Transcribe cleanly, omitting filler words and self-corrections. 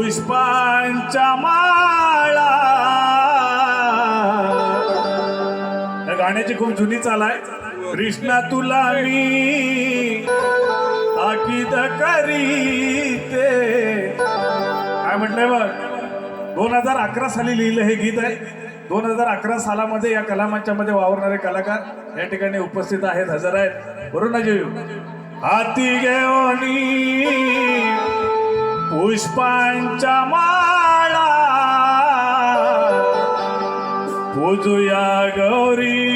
पुष्पांच्या माळा. या गाण्याची खूप जुनी चाल आहे. कृष्णा तुला मी ताकीद करीते. काय म्हटलंय बघ. 2011 साली लिहिलं हे गीत आहे. 2011 सालामध्ये या कलामंचामध्ये वावरणारे कलाकार या ठिकाणी उपस्थित आहेत, हजर आहेत. बरोबर ना जीव. हाती घेऊनी पुष्पांच्या माळा पूजुया गौरी